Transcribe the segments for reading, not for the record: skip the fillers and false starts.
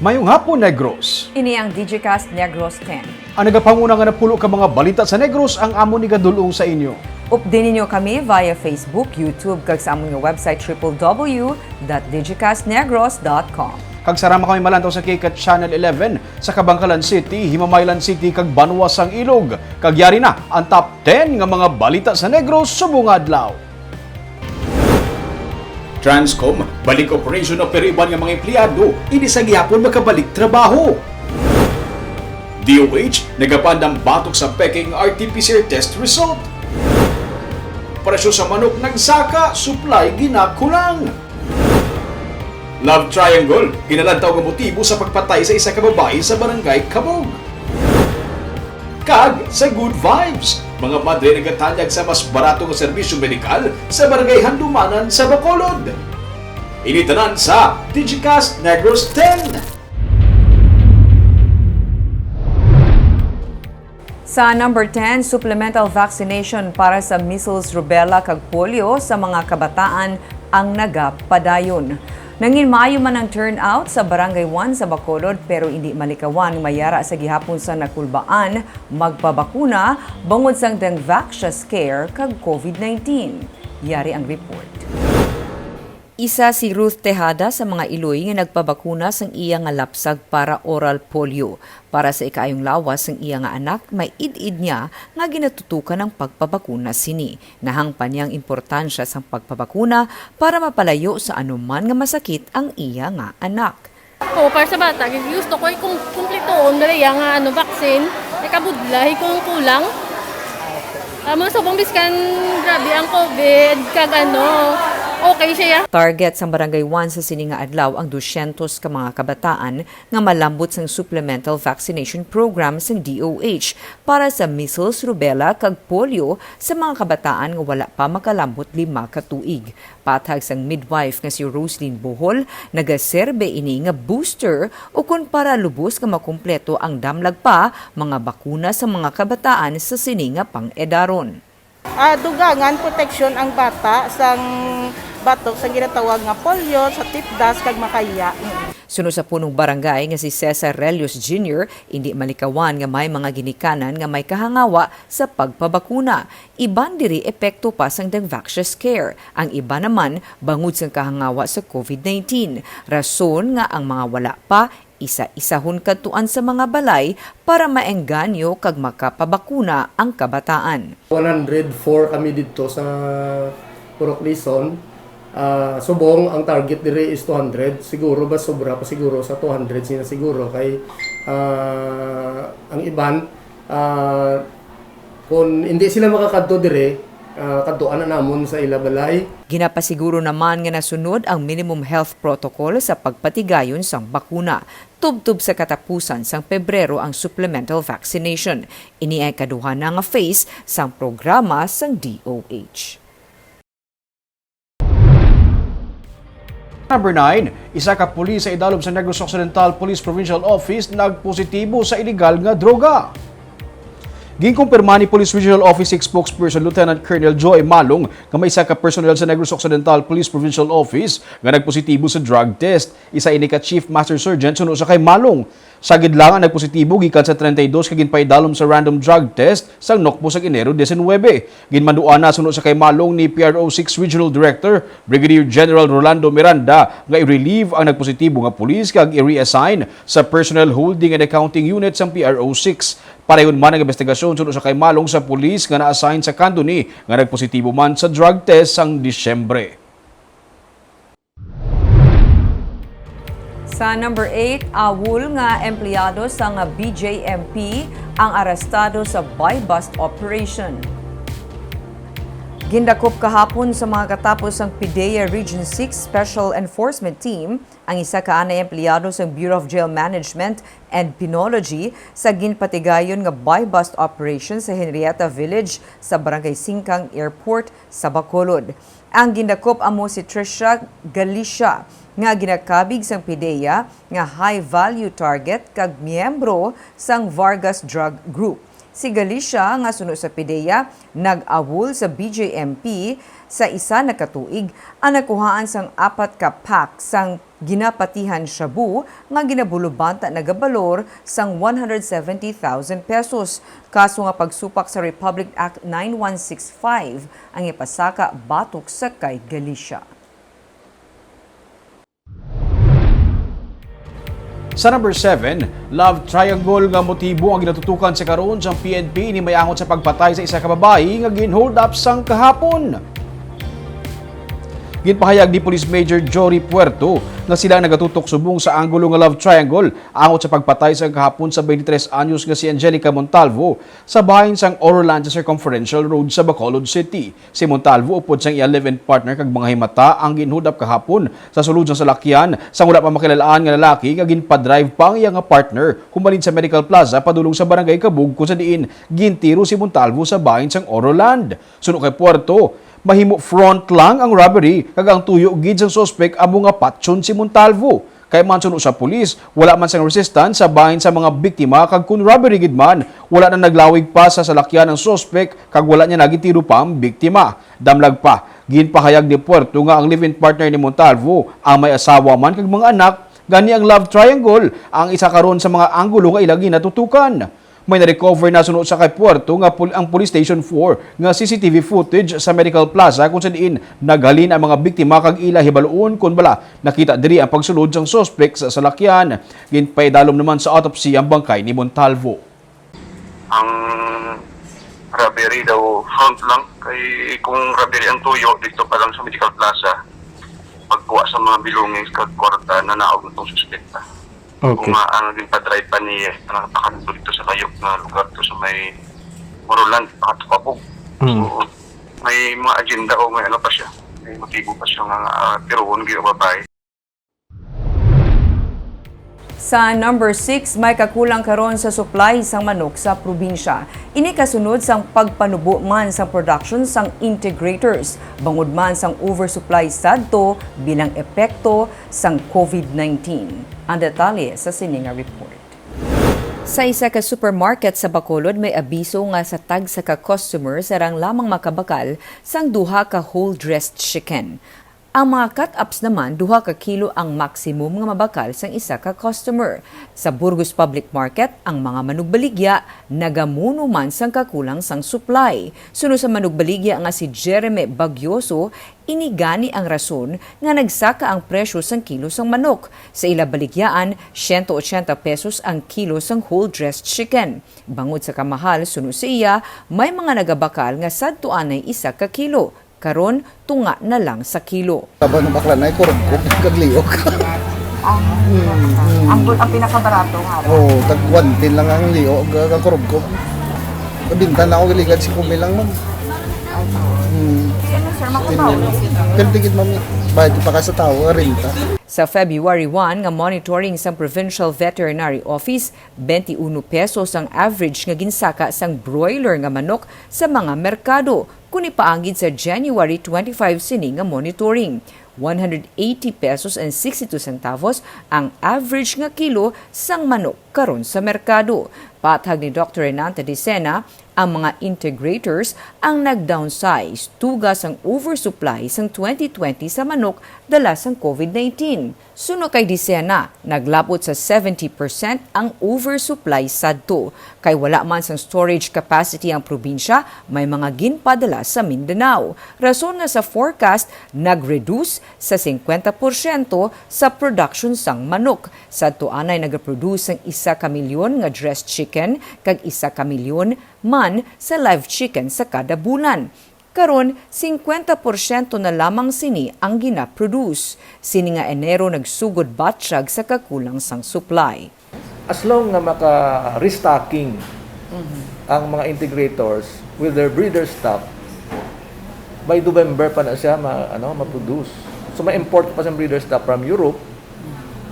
Mayong hapon, Negros. Ini ang Digicast Negros X. Ang nagapanguna nga napulo ka mga balita sa Negros ang amo ni gadulong sa inyo. Updatein niyo kami via Facebook, YouTube, kag sa among website www.digicastnegros.com. Kag sarama kami malantaw sa Kikat Channel 11 sa Kabangkalan City, Himamaylan City, kag Banwasang Ilog. Kag yari na ang top 10 nga mga balita sa Negros subong adlaw. Transcom, balik operation of periban ng mga empleyado, hindi sa gihapon makabalik trabaho. DOH, nagapandang batok sa Peking RT-PCR test result. Presyo sa manok nagsaka, supply ginakulang. Love triangle, ginalantaw ng motibo sa pagpatay sa isa ka babae sa barangay Kabog. Kag sa Good Vibes, mga madre nagatanyag sa mas barato nga serbisyo medikal sa barangay Handumanan sa Bacolod. Initanan sa Digicast Negros X. Sa number 10, supplemental vaccination para sa measles, rubella kag polio sa mga kabataan ang nagapadayon. Nangin maayo man ang turnout sa Barangay 1 sa Bacolod pero hindi malikawan mayara sa gihapon sa nakulbaan magpabakuna bangod sang Dengvaxia scare kag COVID-19. Yari ang report. Isa si Ruth Tejada sa mga Iloy nga nagpabakuna sang iya nga lapsag para oral polio. Para sa ikaayong lawas ng iya nga anak, may id-id niya nga ginatutukan ng pagpabakuna sini. Nahangpan niyang importansya sa pagpabakuna para mapalayo sa anuman nga masakit ang iya nga anak. Para sa bata, gusto ko kung kumplitoon dali nga vaccine, ikabudlahi kung kulang. Sobrang biskan grabe ang COVID kag okay siya. Target sa Barangay 1 sa sininga adlaw ang 200 ka mga kabataan nga malambot sang supplemental vaccination program sang DOH para sa measles, rubella kag polio sa mga kabataan nga wala pa makalambot 5 ka tuig. Patag sang midwife nga si Roslyn Bohol, nagaserbe ini nga booster o kun para lubos nga makumpleto ang damlag pa mga bakuna sa mga kabataan sa sininga pang-edaron. Dugangan protection ang bata sang batok sa ginatawag nga polio, sa tipdas kag makaya. Sunod sa punong barangay nga si Cesar Relios Jr., hindi malikawan nga may mga ginikanan nga may kahangawa sa pagpabakuna. Iban diri epekto pa sang Dengvaxia scare. Ang iba naman bangod sang kahangawa sa COVID-19. Rason nga ang mga wala pa isa-isahon kadtuan sa mga balay para maengganyo kag makapabakuna ang kabataan. 104 kami dito sa Purok Lison. Subong ang target dire is 200. Siguro ba sobra pa siguro sa 200 sina siguro kay ang iban kung hindi sila makakadto dire kadtuan na namon sa ilabalay. Ginapasiguro naman nga nasunod ang minimum health protocol sa pagpatigayon sang bakuna. Tubtub sa katapusan sang Pebrero ang supplemental vaccination. Ini ay kaduha na nga phase sang programa sang DOH. Number 9, isa ka pulis sa idalob sa Negros Occidental Police Provincial Office nagpositibo sa illegal nga droga. Ginkumpirma ni Police Regional Office 6 spokesperson Lieutenant Colonel Joy Malong nga may isa ka personnel sa Negros Occidental Police Provincial Office nga nagpositibo sa drug test. Isa ini ka Chief Master Sergeant suno sa kay Malong. Sagid lang ang nagpositibo gikan sa 32 ka ginpaidalom sa random drug test sang Nokbo sa Enero 19. Ginmanduan na suno sa kay Malong ni PRO 6 Regional Director Brigadier General Rolando Miranda nga i-relieve ang nagpositibo nga pulis kag i-reassign sa Personnel Holding and Accounting Unit sang PRO 6. Pareyon man ang investigasyon suno sa kay Malong sa pulis nga na-assign sa Candoni nga nagpositibo man sa drug test sang Disyembre. Sa number 8, awol nga empleyado sa nga BJMP ang arestado sa buy-bust operation. Gindakop kahapon sa mga katapos ang PIDEA Region 6 Special Enforcement Team ang isa ka anay empleyado sa Bureau of Jail Management and Penology sa ginpatigayon nga buy-bust operation sa Henrietta Village sa Barangay Singkang Airport sa Bacolod. Ang gindakop amo si Trisha Galicia nga ginakabig sang PIDEA nga high value target kag miyembro sang Vargas Drug Group. Si Galicia nga suno sa PIDEA nag-awol sa BJMP sa isa na katuig ang nakuhaan sang 4 ka pack sang ginapatihan shabu nga ginabulubanta nagabalor sang 170,000 pesos. Kaso nga pagsupak sa Republic Act 9165 ang ipasaka batok sa kay Galicia. Sa number 7, love triangle nga motibo ang ginatutukan sa karon sa PNP ni mayangon sa pagpatay sa isa ka babae nga gin-hold up sang kahapon. Ginpahayag ni Police Major Jory Puerto na sila nagatutok subong sa anggulo nga love triangle angot sa pagpatay sa kahapon sa 23 anyos nga si Angelica Montalvo sa bahin sang Orlando Circumferential Road sa Bacolod City. Si Montalvo upod sang i-11 partner kag mga himata ang ginhold up kahapon sa sulod sang salakyan sang wala pa makilalaan nga lalaki nga ginpa-drive pa ang iya nga partner humalin sa Medical Plaza padulong sa Barangay Kabug kung sa diin gintiro si Montalvo sa bahin sang Orlando. Suno kay Puerto, mahimo front lang ang robbery kag ang tuyo gid sang suspect amo nga patson si Montalvo. Kay man suno sa pulis, wala man sang resistance sa bahin sa mga biktima kag kun robbery gid man, wala na naglawig pa sa salakyan ng suspect kag wala niya nagitiro pa ang biktima. Damlag pa, ginpahayag ni Puerto nga ang live-in partner ni Montalvo ang may asawa man kag mga anak, gani ang love triangle ang isa karon sa mga anggulo nga ilagi natutukan. May na-recover na sunod sa kay Puerto nga ang Police Station 4 nga CCTV footage sa Medical Plaza kung saan naghalin ang mga biktima kag ila hibaluon kun bala nakita diri ang pagsulod sang suspect sa salakyan. Ginpaidalom naman sa autopsy ang bangkay ni Montalvo. Ang robbery daw front lang kay kung robbery ang tuyo dito pa lang sa Medical Plaza pagkuha sa mga belongings kag kwarta na naog nitong suspekta. Okay. Kung ang ginpa-drive pa niya nakakanto dito sa kayok na lugar to sa may Moroland, Pakatupapog. So, may mga agenda o may ano pa siya. May motibo pa siya nga pero kung ginababay. Sa number 6, may kakulang karon sa supply sang manok sa probinsya. Ini kasunod sang pagpanubo man sang production sang integrators, bangod man sang oversupply sadto bilang epekto sang COVID-19. Ang detalye sa sininga report. Sa isa ka supermarket sa Bacolod, may abiso nga sa tag sa ka-customer sarang lamang makabakal sang duha ka whole-dressed chicken. Ang mga cut-ups naman, 2 ka kilo ang maximum nga mabakal sang isa ka customer. Sa Burgos Public Market, ang mga manugbaligya nagamuno man sang kakulang sang supply. Suno sa manugbaligya nga si Jeremy Bagyoso, inigani ang rason nga nagsaka ang presyo sang kilo sang manok. Sa ila baligyaan, 180 pesos ang kilo sang whole-dressed chicken. Bangod sa kamahal, suno sa iya, may mga nagabakal nga sadto anay 1 ka kilo. Karon tunga na lang sa kilo. Taba ng bakla na kurugkog kagliyok. Ang pinakabarato nga. Oo, tag-1 lang ang liyok kakurugkog. Kabinta na ako giligad si Kumi lang man. Sino sir makabaw? Pero tigit mami, bayad pa ka sa tao, renta. Sa February 1 nga monitoring sa Provincial Veterinary Office, 21 pesos ang average nga ginsaka sang broiler nga manok sa mga merkado. Kung ipaangid sa January 25 sini nga monitoring, 180 pesos and 62 centavos ang average nga kilo sang manok karon sa merkado. Patag ni Dr. Renante Dicena, ang mga integrators ang nag-downsize tugas ang oversupply sang 2020 sa manok dala sang COVID-19. Suno kay Dicena, naglapot sa 70% ang oversupply sadto. Kay wala man sang storage capacity ang probinsya, may mga ginpadala sa Mindanao. Rason nga sa forecast, nag-reduce sa 50% sa production sang manok. Sadto anay nag-produce sang 1 ka milyon nga dressed chicken kag 1 ka milyon man sa live chicken sa kada bulan. Karon, 50% na lamang sini ang gina-produce. Sini nga Enero nagsugod batsyag sa kakulang sang supply. As long nga maka-restocking ang mga integrators with their breeder stock, by November pa na siya ma-produce. So ma-import pa sa breeder stock from Europe,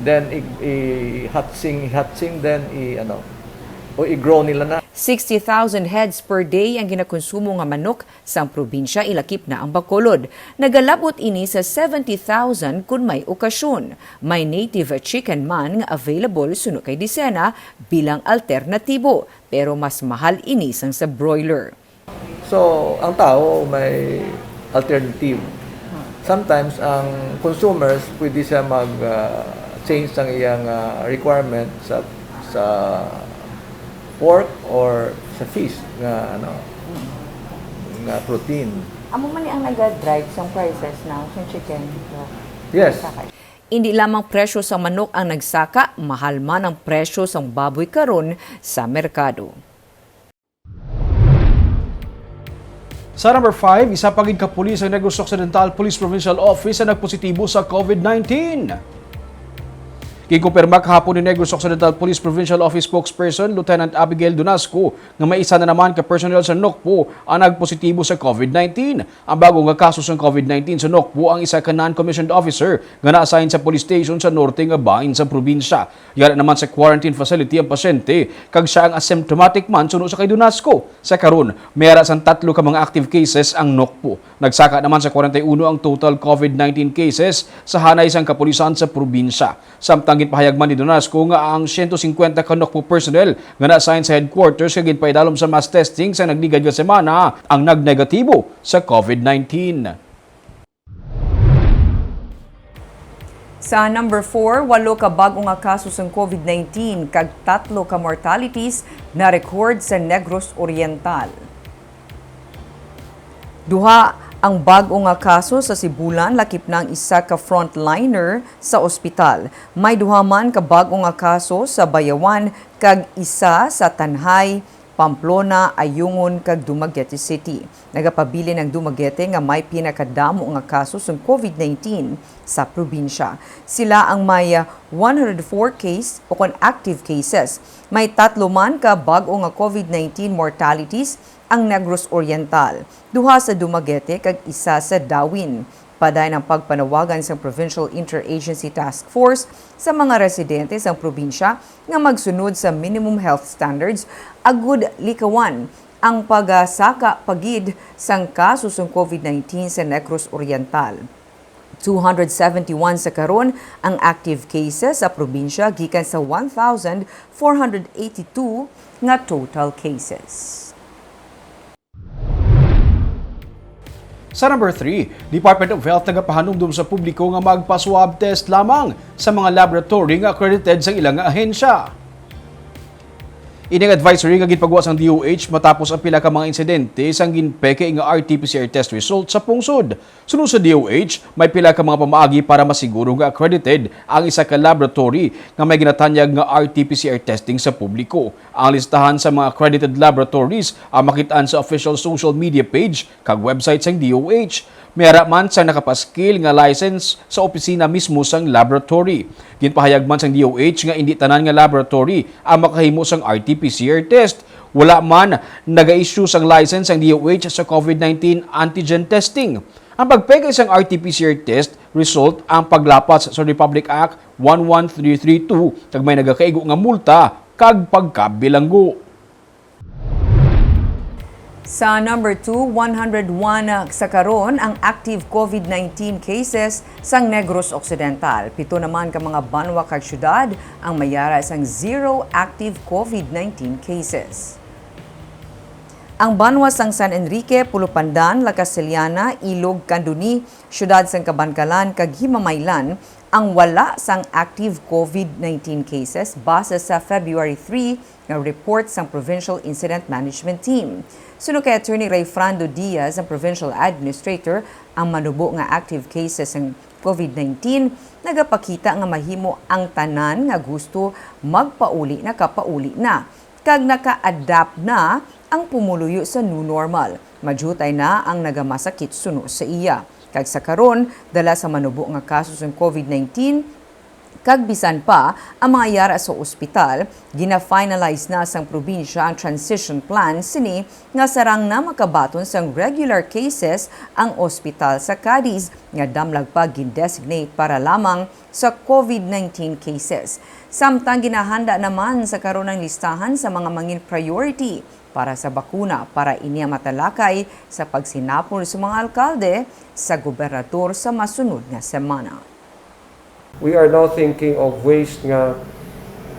then i-hatching, then i-grow nila na. 60,000 heads per day ang ginakonsumo nga manok sa probinsya, ilakip na ang Bacolod. Nagalabot ini sa 70,000 kung may okasyon. May native chicken man nga available suno kay Dicena bilang alternatibo. pero mas mahal ini sang sa broiler. So, ang tao may alternative. Sometimes, ang consumers, pwede siya mag-change ng iyang requirement sa pork or sa fish nga protein. Amo man ang nag-drive sa prices now sa chicken. Yes. Hindi lamang presyo sa manok ang nagsaka, mahal man ang presyo sa baboy karon sa merkado. Sa number 5, isa pagid ka pulis ang Negros Occidental Police Provincial Office na nagpositibo sa COVID-19. Kikumpirma kahapon ni Negros Occidental Police Provincial Office spokesperson Lieutenant Abigail Donasco nga may isa na naman ka personnel sa NOCPO ang nagpositibo sa COVID-19. Ang bagong kaso sa COVID-19 sa NOCPO ang isa ka non-commissioned officer nga na-assign sa police station sa norte nga bahin sa probinsya. Yara naman sa quarantine facility ang pasyente kag siya ang asymptomatic man suno sa kay Donasco. Sa karon, mayara sang 3 ka mga active cases ang NOCPO. Nagsaka naman sa 41 ang total COVID-19 cases sa hanay sang kapulisan sa probinsya. Samtang ginpahayag man ni Donasco nga ang 150 ka NOCPO personnel nga na-assign sa headquarters kag ginpaidalom sa mass testing sa nagligad nga semana ang nagnegatibo sa COVID-19. Sa number 4, 8 ka bag-o nga kaso sa COVID-19 kag 3 ka mortalities na record sa Negros Oriental. Duha ang bag-o nga kaso sa Sibulan lakip ng isa ka frontliner sa ospital. May duha man ka bag-o nga kaso sa Bayawan kag isa sa Tanhay, Pamplona, Ayungon kag Dumaguete City. Nagapabili ng Dumaguete nga may pinakadamo nga kaso sa COVID-19 sa probinsya. Sila ang may 104 case o active cases. May 3 man ka bag-o nga COVID-19 mortalities ang Negros Oriental, duha sa Dumaguete kag isa sa Dawin. Paday ng pagpanawagan sa Provincial Interagency Task Force sa mga residente sa probinsya nga magsunod sa minimum health standards agud likawan ang pagsaka pagid sang kaso sa COVID-19 sa Negros Oriental. 271 sa karon ang active cases sa probinsya gikan sa 1,482 nga total cases. Sa number 3, Department of Health nagapahanumdum sa publiko nga magpa-swab test lamang sa mga laboratory nga accredited sa ilang ahensya. Ining advisory nga ginpagawa sang DOH matapos ang pila ka mga insidente sang ginpeke nga RT-PCR test result sa pungsod. Sunod sa DOH, may pila ka mga pamaagi para masiguro nga accredited ang isa ka laboratory nga may ginatanyag nga RT-PCR testing sa publiko. Ang listahan sa mga accredited laboratories ang makitaan sa official social media page kag website sang DOH. Mayara man sa nakapaskil nga license sa opisina mismo sang laboratory. Ginpahayag man sang DOH nga hindi tanan nga laboratory ang makahimo sang RT-PCR test. Wala man naga-issue sang license sang DOH sa COVID-19 antigen testing. Ang pagpega isang RT-PCR test result ang paglapas sa Republic Act 11332 kag may nagakaigo nga multa kag pagkabilanggo. Sa number 2, 101 sa karon ang active COVID-19 cases sang Negros Occidental. 7 naman ka mga banwa kag syudad ang mayara sang 0 active COVID-19 cases. Ang banwa sang San Enrique, Pulupandan, Lacasiliana, Ilog, Canduni, syudad sang Kabankalan kag Himamaylan ang wala sang active COVID-19 cases base sa February 3 nga report sang Provincial Incident Management Team. Sunod kay Attorney Ray Frando Diaz, ang Provincial Administrator, ang manubo nga active cases ng COVID-19, nagapakita nga mahimo ang tanan nga gusto magpauli na kapauli na. Kag naka-adapt na ang pumuluyo sa new normal. Majutay na ang nagamasakit suno sa iya. Kag sa karon, dala sa manubo nga kaso ng COVID-19, kag bisan pa ang mga yara sa ospital, gina-finalize na sang probinsya ang transition plan sini nga sarang na makabaton sang regular cases ang ospital sa Cadiz nga damlag pa gin-designate para lamang sa COVID-19 cases. Samtang ginahanda naman sa karon ng listahan sa mga mangin priority para sa bakuna para iniya matalakay sa pagsinapol sa mga alkalde sa gobernador sa masunod nga semana. We are now thinking of ways nga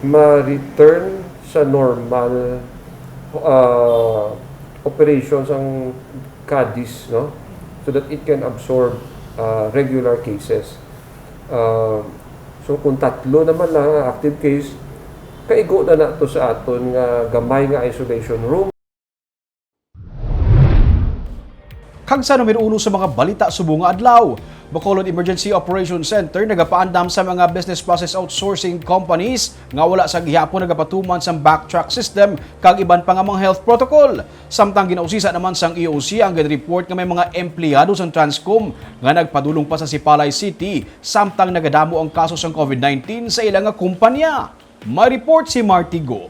ma-return sa normal operations ang CADIS, no? So that it can absorb regular cases. So kung 3 naman lang ang active case, kaigo na to sa aton nga gamay nga isolation room. Kag sa numero 1 sa mga balita subong nga adlaw, Bacolod Emergency Operations Center nagapaandam sa mga business process outsourcing companies nga wala sa gihapon nagapatuman sa backtrack system kag iban pa nga mga health protocol. Samtang ginausisa naman sang EOC ang report nga may mga empleyado sa Transcom nga nagpadulong pa sa Sipalay City samtang nagadamo ang kaso sa COVID-19 sa ilang nga kumpanya. May report si Martigo.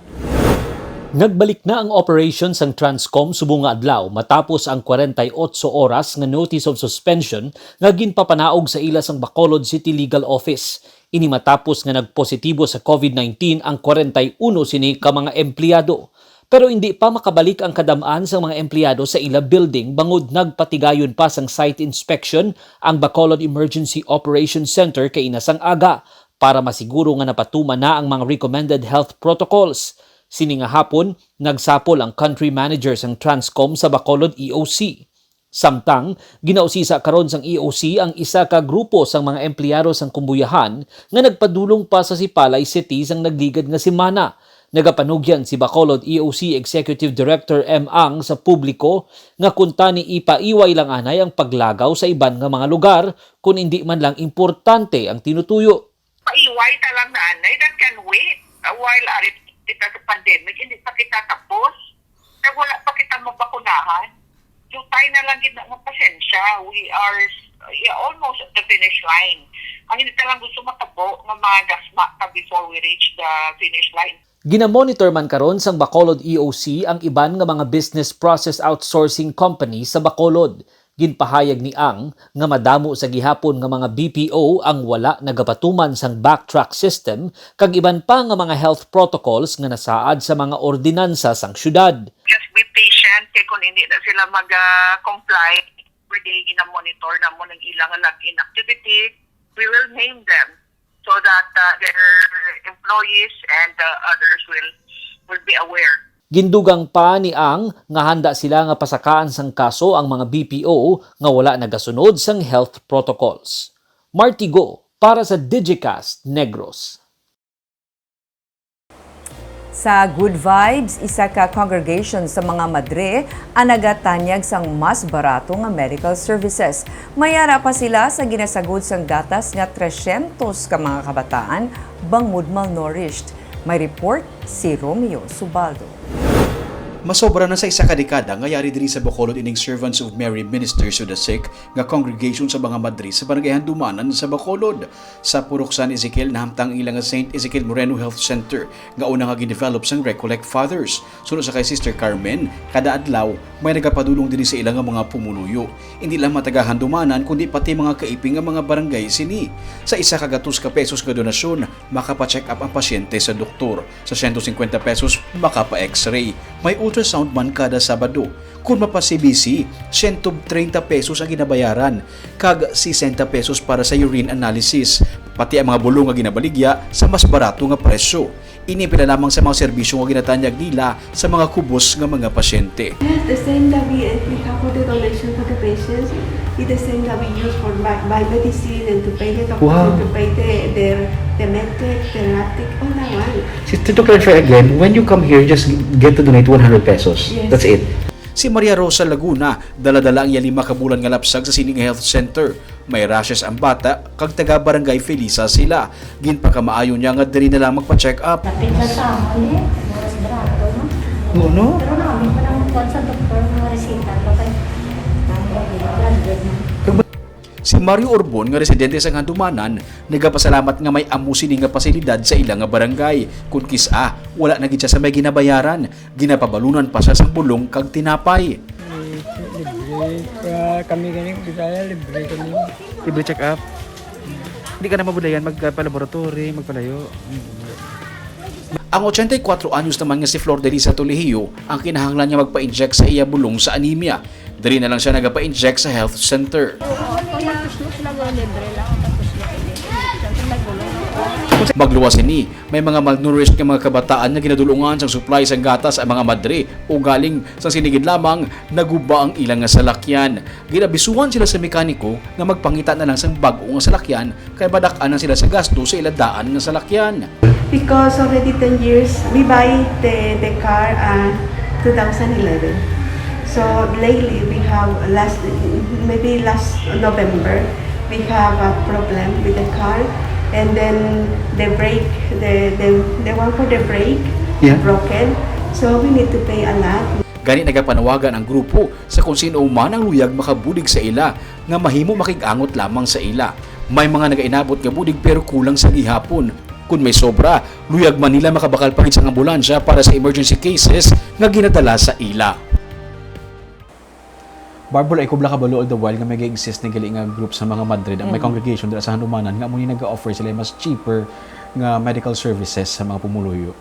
Nagbalik na ang operation sang Transcom subong nga adlaw matapos ang 48 oras nga notice of suspension nga ginpapanaog sa ila sang Bacolod City Legal Office. Ini matapos nga nagpositibo sa COVID-19 ang 41 sini ka mga empleyado. Pero hindi pa makabalik ang kadam-an sa mga empleyado sa ila building bangod nagpatigayon pa sang site inspection ang Bacolod Emergency Operations Center kay inasang aga para masiguro nga napatuman na ang mga recommended health protocols. Sini nga hapon, nagsapol ang country manager sang Transcom sa Bacolod EOC. Samtang, ginausisa karon sang EOC ang isa ka grupo sang mga empleyado sang kumbuyahan nga nagpadulong pa sa Sipalay City sang nagligad nga semana. Nagapanugyan si Bacolod EOC Executive Director M. Ang sa publiko nga kunta ni ipaiway lang anay ang paglagaw sa iban nga mga lugar kung hindi man lang importante ang tinutuyo. Paiway talang na anay that can wait while kita sa pandemic, hindi pa kita tapos. Kaya wala pa kita mabakunahan. So tayo na lang din ng pasensya. We are almost at the finish line. Ang hindi talang gusto matabo ng mga gasma before we reach the finish line. Ginamonitor man karon sang Bacolod EOC ang iban nga mga business process outsourcing company sa Bacolod. Ginpahayag ni Ang nga madamo sa gihapon nga mga BPO ang wala nagapatuman sang backtrack system kag iban pa nga mga health protocols nga nasaad sa mga ordinansa sang syudad. Just be patient kay kung hindi na sila mag-comply, every day ginamonitor na mo ng ilang log-in activity, we will name them so that their employees and others will be aware. Gindugang pa ni Ang nga handa sila nga pasakaan sang kaso ang mga BPO nga wala nagasunod sang health protocols. Martigo para sa Digicast Negros. Sa Good Vibes, isa ka congregation sa mga madre ang nagatanyag sang mas barato nga medical services. Mayara pa sila sa ginasagod sang gatas nga 300 ka mga kabataan bangod malnourished. May report si Romeo Subaldo. Masobra na sa isa ka dekada nga yari diri sa Bacolod ining Servants of Mary Ministers to the Sick nga congregation sa mga madri sa barangay Handumanan sa Bacolod. Sa Purok San Ezekiel nahamtang ilang nga St. Ezekiel Moreno Health Center nga una nga gidevelop sang Recollect Fathers. Sunod sa kay Sister Carmen, kada adlaw may nagapadulong diri sa ilang nga mga pumuluyo. Hindi lang mataga Handumanan kundi pati mga kaiping nga mga barangay sini. Sa isa ka gatos ka pesos nga donasyon, makapa-check up ang pasyente sa doktor. Sa 150 pesos makapa-x-ray. May ultrasound man kada Sabado. Kung mapa-CBC, 130 pesos ang ginabayaran, kag 60 pesos para sa urine analysis, pati ang mga bulong nga ginabaligya sa mas barato nga presyo. Inipila lamang sa mga serbisyo nga ginatanyag nila sa mga kubos nga mga pasyente. The same that we have for the donation for the patients, it's the same that we use for buy medicine and to pay the doctors and to pay the medtech, the lactic, all that one. To clarify again, when you come here, just get to donate 100 pesos. Yes. That's it. Si Maria Rosa Laguna, dala-dala ang 5 kabulan nga lapsag sa Sining Health Center. May rashes ang bata, kag taga Barangay Felisa sila. Ginpakamaayo niya nga diri na lang magpa-check up. Napit na sa amin mas barato, no? No? Pero namin pa lang kuwan sa doktor mga resita. Bakit? Si Mario Orbon nga residente sa Handumanan, nagapasalamat nga may amusini nga pasilidad sa ilang nga barangay. Kung kisa, wala na gid siya sa may ginabayaran. Ginapabalunan pa siya sa bulong kag tinapay. Libre kami ganing Bisaya, libre kami. Libre check up. Hindi ka na mabulayan magpa-laboratory, magpalayo. Ang 84 anyos naman nga si Flor Delisa Tolehio ang kinahanglan niya magpa-inject sa iya bulong sa anemia. Diri na lang siya nagapa-inject sa health center. Magluwas ini, may mga malnourished nga mga kabataan nga ginadulungan sa supply sang gatas ang mga madre o galing sa sinigid lamang naguba ang ilang nga salakyan. Ginabisuhan sila sa mekaniko nga magpangita na lang sang bag-o nga salakyan kay badak-an na sila sa gasto sa iladaan nga salakyan. Because already 10 years, we buy the car 2011. So lately we have maybe last November, we have a problem with the car. And then the brake, the one for the brake broken. So we need to pay a lot. Gani nagapanawagan ang grupo sa kung sino man ang luyag makabulig sa ila nga mahimo makigangot lamang sa ila. May mga nagainabot nga budig pero kulang sa gihapon. Kung may sobra, luyag man nila makabakal pagid sa ambulansya para sa emergency cases nga ginadala sa ila. Barbara, ikaw bla kabalo all the while nga may exist na gali nga group sa mga Madrid ang may congregation dira sa Hanumanan nga muni nag-offer sila mas cheaper nga medical services sa mga pumuluyo.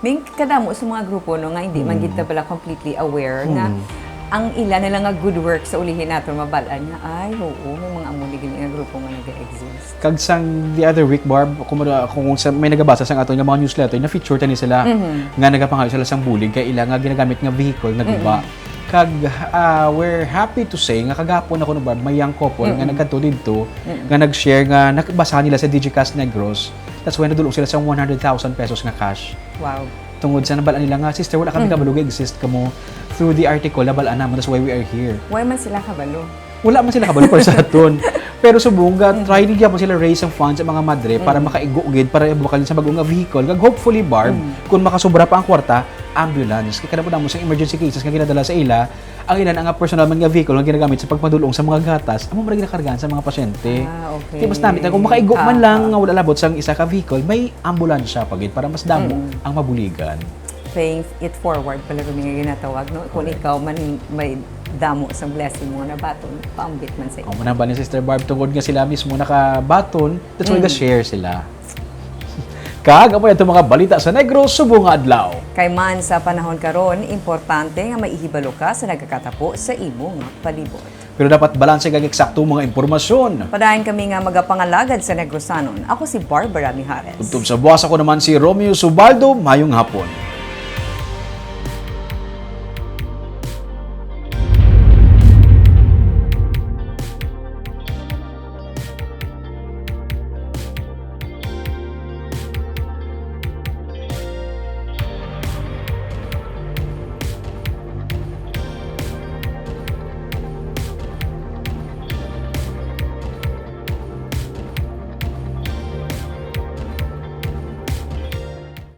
May kadamo sa mga grupo no nga hindi man gid ta pala completely aware nga ang ila nila nga good work sa ulihin nato mabalaan nga ay oo may mga amuli gini nga grupo nga nag-exist. Kag sang the other week Barb kung may nagabasa sang aton nga mga newsletter na feature tani sila nga nagapangayo sila sang bulig kay ila nga ginagamit nga vehicle naguba. Kag we're happy to say nga kagapon ako no Barb may young couple nga nagkanto didto nga nag-share nga nakabasahan nila sa Digicast Negros. That's why nadulong sila sa 100,000 pesos nga cash. Wow. Tungod sa nabalaan nila nga sister wala kami kabalo exist kamo through the article nabalaan naman that's why we are here. Why man sila kabalo? Wala man sila kabalo para sa aton. Pero subong try nila po sila raise ang funds sa mga madre para makaigo-gid para ibukalin sa bagong nga vehicle. Kag hopefully Barb kung makasobra pa ang kwarta, ambulance. Kaya kada po namo sa emergency cases nga ginadala sa ila, ang ilan ang personal man nga vehicle nga ginagamit sa pagpadulong sa mga gatas, amo ra ginakargahan sa mga pasyente. Okay. Kaya mas namit kung makaigo man lang nga wala labot sang isa ka vehicle, may ambulansya pagid para mas damo ang mabuligan. Paying it forward pala kami nga ginatawag no. Kung ikaw man may damo sa blessing mo na baton, paambit man sa iyo. Amo na ba ni Sister Barb tungod nga sila mismo nakabaton, that's why ga-share sila. Kag amo yato mga balita sa Negros subong nga adlaw. Kay man sa panahon karon, importante nga maihibalo ka sa nagakatapo sa imo nga palibot. Pero dapat balanse kag eksakto mga impormasyon. Padayon kami nga magapangalagad sa Negrosanon. Ako si Barbara Mijares. Tugtog sa buwas ako naman si Romeo Subaldo, mayong hapon.